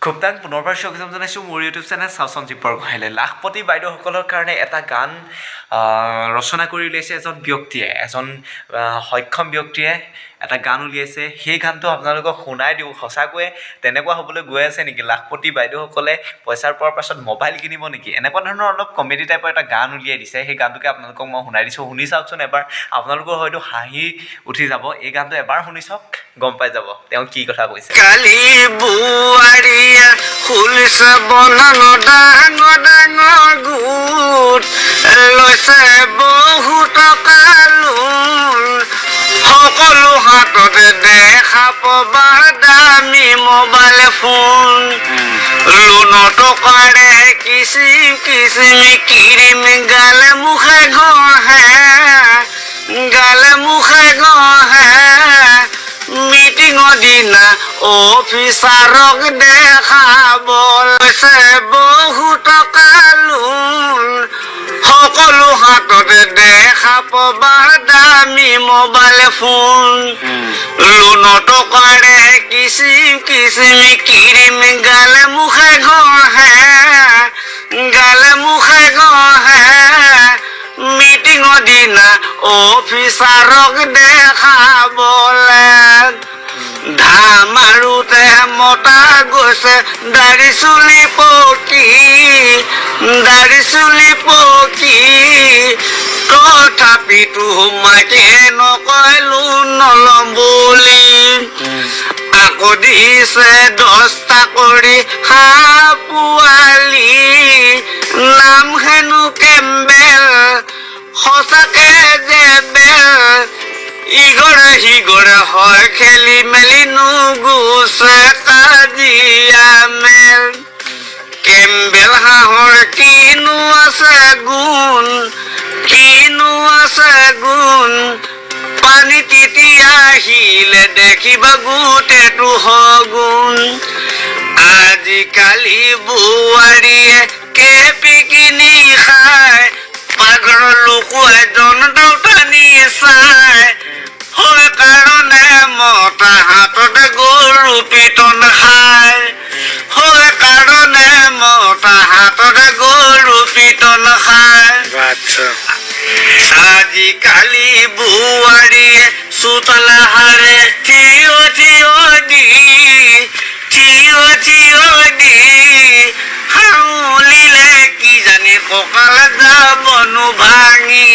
খুব টান পুনৰবাৰ স্বাগতম জনাইছোঁ মোৰ ইউটিউব চেনেল চাওঁ সঞ্জীৱ বৰগোহাঁইলৈ। লাখপতি বাইদেউসকলৰ কাৰণে এটা গান ৰচনা কৰি উলিয়াইছে এজন ব্যক্তিয়ে, এজন সক্ষম ব্যক্তিয়ে এটা গান উলিয়াইছে। সেই গানটো আপোনালোকক শুনাই দিওঁ। সঁচাকৈয়ে তেনেকুৱা হ'বলৈ গৈ আছে নেকি? লাখপতি বাইদেউসকলে পইচাৰ পোৱাৰ পাছত মোবাইল কিনিব নেকি? এনেকুৱা ধৰণৰ অলপ কমেডি টাইপৰ এটা গান উলিয়াই দিছে। সেই গানটোকে আপোনালোকক মই শুনাই দিছোঁ। শুনি চাওকচোন এবাৰ, আপোনালোকৰ হয়তো হাঁহি উঠি যাব। এই গানটো এবাৰ শুনি চাওক, গম পাই যাব তেওঁ কি কথা কৈছে। কালি বুৱাৰীয়ে খুলিছে বনান ডাঙৰ ডাঙৰ গোট, লৈছে বহু টকা লোন, সকলো হাততে দেখা পাবা দামী মোবাইল ফোন। লোনৰ টকাৰে কিচিম কিচিম কিৰিম গালে মুখে ঘঁহে, গালে মুখে ঘঁহে। মিটিঙৰ দিনা অফিচাৰক দেখাব লৈছে বহু টকা লোন, সকলো হাততে দেখা পাবা দামী মোবাইল ফোন। লোনৰ টকাৰে কিচিম কিচিম কিৰিম গালে মুখে ঘঁহে, গালে মুখে ঘঁহে। মিটিঙৰ দিনা অফিচাৰক দেখাবলে ধামাৰোতে মতা গৈছে দাড়ি চুলি পকি, দাড়ি চুলি পকি। তথাপিতো মাকে নকয় লোন নলম বুলি, আকৌ দিছে 10টা কৰি হাঁহ পোৱালি, নাম হেনো কেম্বেল, সঁচাকে যে বেল। ইঘৰে সিঘৰে হয় খেলি মেলি নুগুছে কাজিয়া মেল। কেম্বেল হাঁহৰ কিনো আছে গুণ, কিনো আছে গুণ, পানী তিতি আহিলে দেখিবা গোটেইটো সগুণ। আজিকালি বোৱাৰীয়ে কেপি কিনি খায়, পাগৰ লোকো এজন টানি চাই। হয় কাৰণে মতা হাততে গৰু পিটন খায়, হয় কাৰণে মতা হাততে গৰু পিটন খায়। আজিকালি বোৱাৰীয়ে চোতালা হাৰে থিয় থিয় দি, থিয় থিয় দি। হাউলিলে কি জানি কঁকাল যাবনো ভাঙি,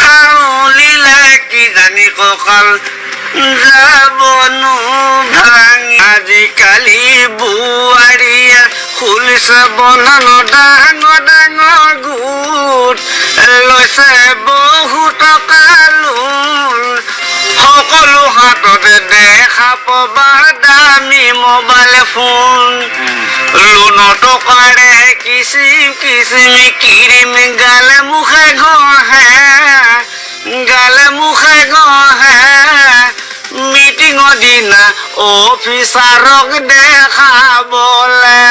হাউলিলে কি জানি কঁকাল যাবনো ভাঙি। আজিকালি বোৱাৰীয়ে খুলিছে বনান ডাঙৰ ডাঙৰ গোট, লৈছে বহু টকা লোন, সকলো হাততে দেখা পাবা দামী মোবাইল ফোন। লোনৰ টকাৰে কিচিম কিচিম কিৰিম গালে মুখে ঘঁহে, গালে মুখে ঘঁহে। মিটিঙৰ দিনা অফিচাৰক দেখাবলে